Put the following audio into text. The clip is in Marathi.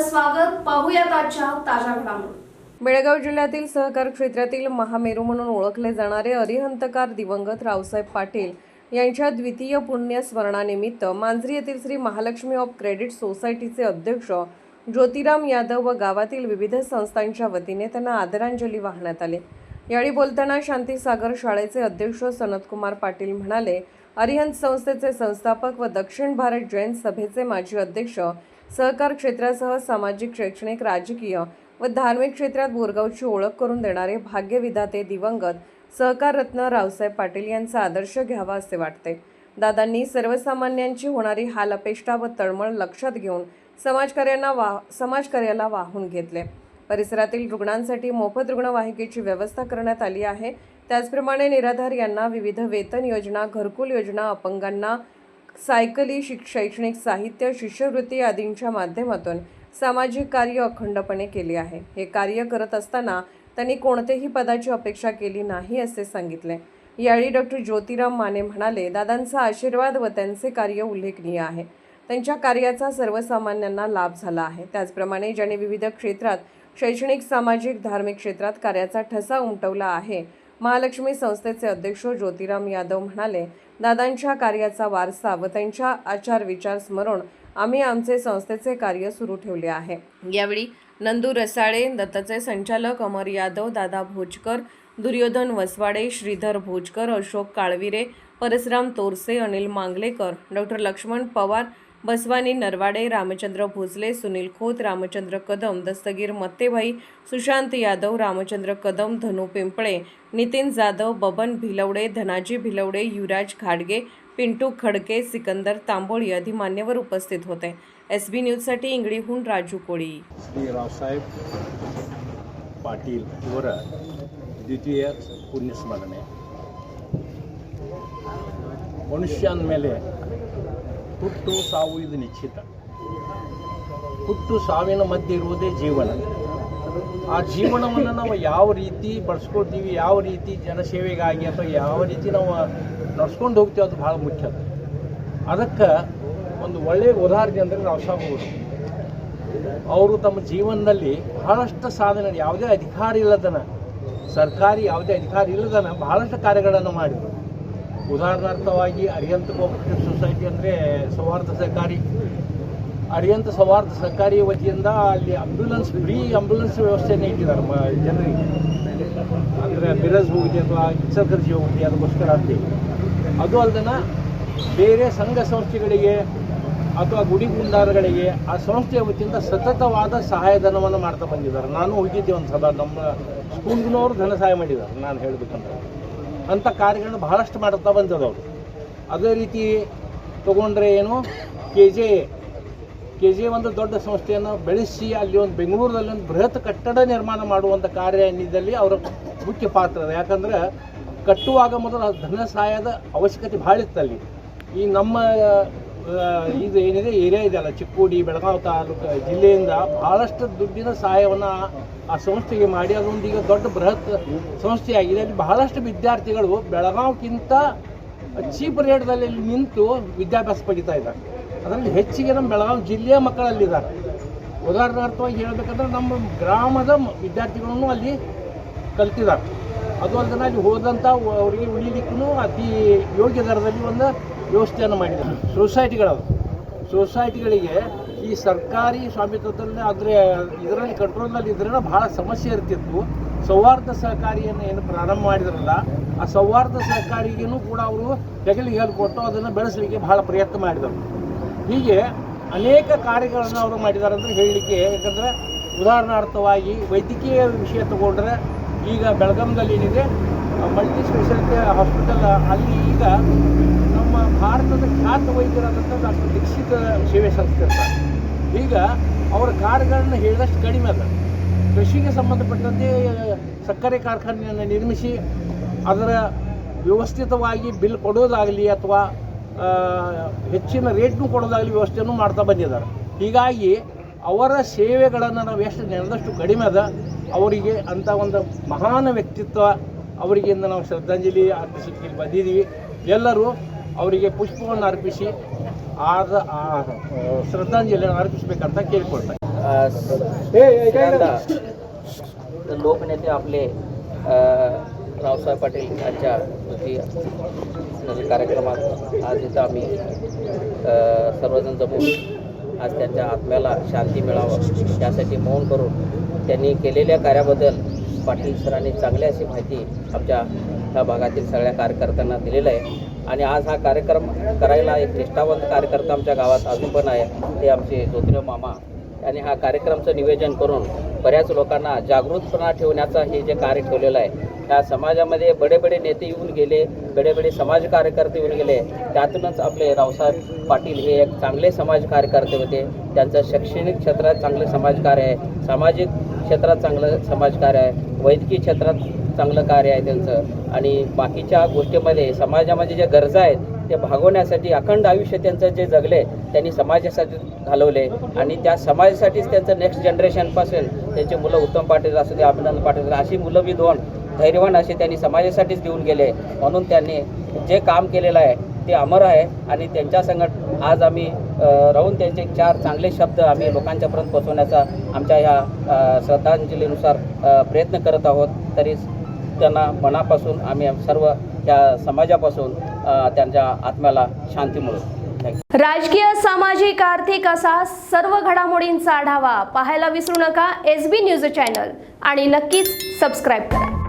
आपलं स्वागत. पाहूयात आजच्या ताज्या घडामोडी. बेळगाव जिल्ह्यातील सहकार क्षेत्रातील महामेरू म्हणून ओळखले जाणारे अरिहंतकार दिवंगत रावसाहेब पाटील यांच्या द्वितीय पुण्यस्मरणानिमित्त मांजरी येथील श्री महालक्ष्मी ऑफ क्रेडिट सोसायटीचे अध्यक्ष ज्योतिराम यादव व गावातील विविध संस्थांच्या वतीने त्यांना आदरांजली वाहण्यात आली. यावेळी बोलताना शांतीसागर शाळेचे अध्यक्ष सनतकुमार पाटील म्हणाले, अरिहंत संस्थेचे संस्थापक व दक्षिण भारत जैन सभेचे माजी अध्यक्ष, सहकार क्षेत्रासह सामाजिक, शैक्षणिक, राजकीय व धार्मिक क्षेत्रात बोरगावची ओळख करून देणारे भाग्यविधाते दिवंगत सहकार रत्न रावसाहेब पाटील यांचा आदर्श घ्यावा असे वाटते. दादांनी सर्वसामान्यांची होणारी हाल अपेष्टा व तळमळ लक्षात घेऊन समाजकार्याला वाहून घेतले. परिसरातील रुग्णांसाठी मोफत रुग्णवाहिकेची व्यवस्था करण्यात आली आहे. त्याचप्रमाणे निराधार यांना विविध वेतन योजना, घरकुल योजना, अपंगांना सायकली, शैक्षणिक साहित्य, शिष्यवृत्ती आदींच्या माध्यमातून सामाजिक कार्य अखंडपणे केले आहे. हे कार्य करत असताना त्यांनी कोणतेही पदाची अपेक्षा केली नाही असे सांगितले. यावेळी डॉक्टर ज्योतिराम माने म्हणाले, दादांचा आशीर्वाद व त्यांचे कार्य उल्लेखनीय आहे. त्यांच्या कार्याचा सर्वसामान्यांना लाभ झाला आहे. त्याचप्रमाणे ज्यांनी विविध क्षेत्रात शैक्षणिक, सामाजिक, धार्मिक क्षेत्रात कार्याचा ठसा उमटवला आहे. महालक्ष्मी संस्थेचे अध्यक्ष ज्योतिराम यादव म्हणाले, दादांच्या कार्याचा वारसा व त्यांच्या आचार विचार स्मरून आम्ही आमचे संस्थेचे कार्य सुरू ठेवले आहे. यावेळी नंदू रसाळे, दत्तचे संचालक अमर यादव, दादा भोजकर, दुर्योधन वसवाडे, श्रीधर भोजकर, अशोक काळविरे, परसराम तोरसे, अनिल मांगलेकर, डॉक्टर लक्ष्मण पवार, बसवानी नरवाडे, रामचंद्र भोसले, सुनील खोत, रामचंद्र कदम, दस्तगीर मत्तेभाई, सुशांत यादव, रामचंद्र कदम, धनु पिंपळे, नितीन जाधव, बबन भिलवडे, धनाजी भिलवडे, युवराज घाडगे, पिंटू खडके, सिकंदर तांबोळी आदी मान्यवर उपस्थित होते. SB न्यूजसाठी इंगळीहून राजू कोळी. श्री रावसाहेब ಪಾಟೀಲ್ ಇವರ ದ್ವಿತೀಯ ಪುಣ್ಯಸ್ಮರಣೆ. ಮನುಷ್ಯ ಅಂದಮೇಲೆ ಹುಟ್ಟು ಸಾವು ಇದು ನಿಶ್ಚಿತ. ಹುಟ್ಟು ಸಾವಿನ ಮಧ್ಯೆ ಇರುವುದೇ ಜೀವನ. ಆ ಜೀವನವನ್ನು ನಾವು ಯಾವ ರೀತಿ ಬಳಸ್ಕೊಳ್ತೀವಿ, ಯಾವ ರೀತಿ ಜನಸೇವೆಗಾಗಿ ಅಥವಾ ಯಾವ ರೀತಿ ನಾವು ನಡ್ಸ್ಕೊಂಡು ಹೋಗ್ತೀವಿ ಅದು ಭಾಳ ಮುಖ್ಯ. ಅದಕ್ಕೆ ಒಂದು ಒಳ್ಳೆಯ ಉದಾಹರಣೆ ಅಂದರೆ ರಾವಸಾಹೇಬ್ ಅವರು ತಮ್ಮ ಜೀವನದಲ್ಲಿ ಬಹಳಷ್ಟು ಸಾಧನೆ, ಯಾವುದೇ ಅಧಿಕಾರ ಇಲ್ಲದನ, ಸರ್ಕಾರಿ ಯಾವುದೇ ಅಧಿಕಾರ ಇಲ್ಲದನ ಬಹಳಷ್ಟು ಕಾರ್ಯಗಳನ್ನು ಮಾಡಿದರು. ಉದಾಹರಣಾರ್ಥವಾಗಿ ಅರಿಹಂತ ಕೋಆಪರೇಟಿವ್ ಸೊಸೈಟಿ ಅಂದರೆ ಸೌಹಾರ್ದ ಸಹಕಾರಿ, ಅರಿಹಂತ ಸೌಹಾರ್ದ ಸಹಕಾರಿ ವತಿಯಿಂದ ಅಲ್ಲಿ ಫ್ರೀ ಆಂಬ್ಯುಲೆನ್ಸ್ ವ್ಯವಸ್ಥೆಯನ್ನು ಇಟ್ಟಿದ್ದಾರೆ ಜನರಿಗೆ. ಅಂದರೆ ಮಿರಜ್ ಹೋಗಿದೆ ಅಥವಾ ಇಚಲಕರಂಜಿ ಹೋಗಿದೆ, ಅದಕ್ಕೋಸ್ಕರ ಅಂತೀವಿ. ಅದು ಅಲ್ಲದೆ ಬೇರೆ ಸಂಘ ಸಂಸ್ಥೆಗಳಿಗೆ ಅಥವಾ ಗುಡಿ ಗುಂಡಾರಗಳಿಗೆ ಆ ಸಂಸ್ಥೆಯ ವತಿಯಿಂದ ಸತತವಾದ ಸಹಾಯಧನವನ್ನು ಮಾಡ್ತಾ ಬಂದಿದ್ದಾರೆ. ನಾನು ಹೋಗಿದ್ದೆ ಒಂದು ಸಲ, ನಮ್ಮ ಸ್ಕೂಲ್ನವರು ಧನ ಸಹಾಯ ಮಾಡಿದ್ದಾರೆ. ನಾನು ಹೇಳಬೇಕಂದ್ರೆ ಅಂಥ ಕಾರ್ಯಗಳನ್ನ ಬಹಳಷ್ಟು ಮಾಡ್ತಾ ಬಂದದವರು. ಅದೇ ರೀತಿ ತಗೊಂಡ್ರೆ ಏನು ಕೆ ಜೆ ಒಂದು ದೊಡ್ಡ ಸಂಸ್ಥೆಯನ್ನು ಬೆಳೆಸಿ ಅಲ್ಲಿ ಒಂದು ಬೆಂಗಳೂರಲ್ಲಿ ಒಂದು ಬೃಹತ್ ಕಟ್ಟಡ ನಿರ್ಮಾಣ ಮಾಡುವಂಥ ಕಾರ್ಯದಲ್ಲಿ ಅವರ ಮುಖ್ಯ ಪಾತ್ರ ಇದೆ. ಯಾಕಂದರೆ ಕಟ್ಟುವಾಗ ಮೊದಲು ಧನ ಸಹಾಯದ ಅವಶ್ಯಕತೆ ಭಾಳ ಇತ್ತಲ್ಲಿ. ಈ ನಮ್ಮ ಇದು ಏನಿದೆ ಏರಿಯಾ ಇದೆಯಲ್ಲ, ಚಿಕ್ಕೋಡಿ, ಬೆಳಗಾವಿ ತಾಲೂಕು ಜಿಲ್ಲೆಯಿಂದ ಭಾಳಷ್ಟು ದುಡ್ಡಿನ ಸಹಾಯವನ್ನು ಆ ಸಂಸ್ಥೆಗೆ ಮಾಡಿ ಅದೊಂದೀಗ ದೊಡ್ಡ ಬೃಹತ್ ಸಂಸ್ಥೆಯಾಗಿದೆ. ಅಲ್ಲಿ ಬಹಳಷ್ಟು ವಿದ್ಯಾರ್ಥಿಗಳು ಬೆಳಗಾವಿಗಿಂತ ಚೀಪ್ ರೇಟ್ದಲ್ಲಿ ನಿಂತು ವಿದ್ಯಾಭ್ಯಾಸ ಪಡಿತಾ ಇದ್ದಾರೆ. ಅದರಲ್ಲಿ ಹೆಚ್ಚಿಗೆ ನಮ್ಮ ಬೆಳಗಾವಿ ಜಿಲ್ಲೆಯ ಮಕ್ಕಳಲ್ಲಿದ್ದಾರೆ. ಉದಾಹರಣಾರ್ಥವಾಗಿ ಹೇಳಬೇಕಂದ್ರೆ ನಮ್ಮ ಗ್ರಾಮದ ವಿದ್ಯಾರ್ಥಿಗಳನ್ನು ಅಲ್ಲಿ ಕಲ್ತಿದ್ದಾರೆ. ಅದು ಅಲ್ಲದೆ ಅಲ್ಲಿ ಹೋದಂಥ ಅವರಿಗೆ ಉಳಿಲಿಕ್ಕೂ ಅತಿ ಯೋಗ್ಯ ದರದಲ್ಲಿ ಒಂದು ವ್ಯವಸ್ಥೆಯನ್ನು ಮಾಡಿದ್ದಾರೆ. ಸೊಸೈಟಿಗಳಿಗೆ ಈ ಸರ್ಕಾರಿ ಸ್ವಾಮಿತ್ವದಲ್ಲಿ ಆದರೆ ಇದರಲ್ಲಿ ಕಂಟ್ರೋಲ್ನಲ್ಲಿ ಇದ್ದರೆ ಭಾಳ ಸಮಸ್ಯೆ ಇರ್ತಿತ್ತು. ಸೌಹಾರ್ದ ಸಹಕಾರಿಯನ್ನು ಏನು ಪ್ರಾರಂಭ ಮಾಡಿದ್ರಲ್ಲ, ಆ ಸೌಹಾರ್ದ ಸಹಕಾರಿಗೂ ಕೂಡ ಅವರು ಹೆಗಲಿಗೆ ಹೇಳ್ಕೊಟ್ಟು ಅದನ್ನು ಬೆಳೆಸಲಿಕ್ಕೆ ಭಾಳ ಪ್ರಯತ್ನ ಮಾಡಿದರು. ಹೀಗೆ ಅನೇಕ ಕಾರ್ಯಗಳನ್ನು ಅವರು ಮಾಡಿದ್ದಾರೆ ಅಂದರೆ ಹೇಳಲಿಕ್ಕೆ. ಯಾಕಂದರೆ ಉದಾಹರಣಾರ್ಥವಾಗಿ ವೈದ್ಯಕೀಯ ವಿಷಯ ತಗೊಂಡ್ರೆ ಈಗ ಬೆಳಗಾಂದಲ್ಲಿ ಏನಿದೆ ಮಲ್ಟಿ ಸ್ಪೆಷಾಲಿಟಿ ಹಾಸ್ಪಿಟಲ್, ಅಲ್ಲಿ ಈಗ ನಮ್ಮ ಭಾರತದ ಖ್ಯಾತ ವೈದ್ಯರಾದಂಥ ಡಾಕ್ಟರ್ ದೀಕ್ಷಿತ್ ಸೇವೆ ಸಂಸ್ಥೆ ಇರ್ತಾರೆ. ಈಗ ಅವರ ಕಾರ್ಯಗಳನ್ನು ಹೇಳಿದಷ್ಟು ಕಡಿಮೆ ಅದ. ಕೃಷಿಗೆ ಸಂಬಂಧಪಟ್ಟಂತೆ ಸಕ್ಕರೆ ಕಾರ್ಖಾನೆಯನ್ನು ನಿರ್ಮಿಸಿ ಅದರ ವ್ಯವಸ್ಥಿತವಾಗಿ ಬಿಲ್ ಕೊಡೋದಾಗಲಿ ಅಥವಾ ಹೆಚ್ಚಿನ ರೇಟ್ನು ಕೊಡೋದಾಗಲಿ ವ್ಯವಸ್ಥೆಯನ್ನು ಮಾಡ್ತಾ ಬಂದಿದ್ದಾರೆ. ಹೀಗಾಗಿ ಅವರ ಸೇವೆಗಳನ್ನು ನಾವು ಎಷ್ಟು ನೆನೆದಷ್ಟು ಕಡಿಮೆ ಅದ. ಅವರಿಗೆ ಅಂಥ ಒಂದು ಮಹಾನ್ ವ್ಯಕ್ತಿತ್ವ ಅವರಿಗಿಂದ ನಾವು ಶ್ರದ್ಧಾಂಜಲಿ ಅರ್ಪಿಸಲಿಕ್ಕೆ ಬಂದಿದ್ದೀವಿ. ಎಲ್ಲರೂ ಅವರಿಗೆ ಪುಷ್ಪವನ್ನು ಅರ್ಪಿಸಿ ಶ್ರದ್ಧಾಂಜಲಿಯನ್ನು ಅರ್ಪಿಸಬೇಕಂತ ಕೇಳಿಕೊಳ್ತಾರೆ. श्रीगंधा लोकनेते आपले रावसाहेब पाटील यांच्या स्मृती कार्यक्रमात आज इथं आम्ही सर्वजण जमून आज त्यांच्या आत्म्याला शांती मिळावं त्यासाठी मौन करून त्यांनी केलेल्या कार्याबद्दल पाटील सरांनी चांगली अशी माहिती आमच्या ह्या भागातील सगळ्या कार्यकर्त्यांना दिलेलं आहे आणि आज हा कार्यक्रम करायला एक निष्ठावंत कार्यकर्ता आमच्या गावात अजून पण आहे ते आमचे ज्योतिराव मामा आणि हा कार्यक्रमचं नियोजन करून बऱ्याच लोकांना जागृतपणा ठेवण्याचा हे जे कार्य ठेवलेलं आहे त्या समाजामध्ये बडे बडे नेते येऊन गेले बडे बडे समाज कार्यकर्ते येऊन गेले त्यातूनच आपले रावसाहेब पाटील हे एक चांगले समाज कार्यकर्ते होते त्यांचं शैक्षणिक क्षेत्रात चांगलं समाजकार्य आहे सामाजिक क्षेत्रात चांगलं समाजकार्य आहे वैद्यकीय क्षेत्रात चांगलं कार्य आहे त्यांचं आणि बाकीच्या गोष्टीमध्ये समाजामध्ये ज्या गरजा आहेत ते भागवण्यासाठी अखंड आयुष्य त्यांचं जे जगले त्यांनी समाजासाठी घालवले आणि त्या समाजासाठीच त्यांचं नेक्स्ट जनरेशनपासून त्यांचे मुलं उत्तम पाटील असू दे अभिनंदन पाटील अशी मुलं बी दोन धैर्यवान असे त्यांनी समाजासाठीच देऊन गेले म्हणून त्यांनी जे काम केलेलं आहे ते अमर आहे आणि त्यांच्या संगत आज आम्ही राहून त्यांचे 4 चांगले शब्द आम्ही लोकांच्यापर्यंत पोहोचवण्याचा आमच्या ह्या श्रद्धांजलीनुसार प्रयत्न करत आहोत तरी त्यांना मनापासून आम्ही सर्व त्या समाजापासून त्यांच्या आत्म्याला शांती मिळू राजकीय सामाजिक आर्थिक असा सर्व घडामोडींचा आढावा पाहायला विसरू नका SB न्यूज चॅनल आणि नक्कीच सबस्क्राईब करा.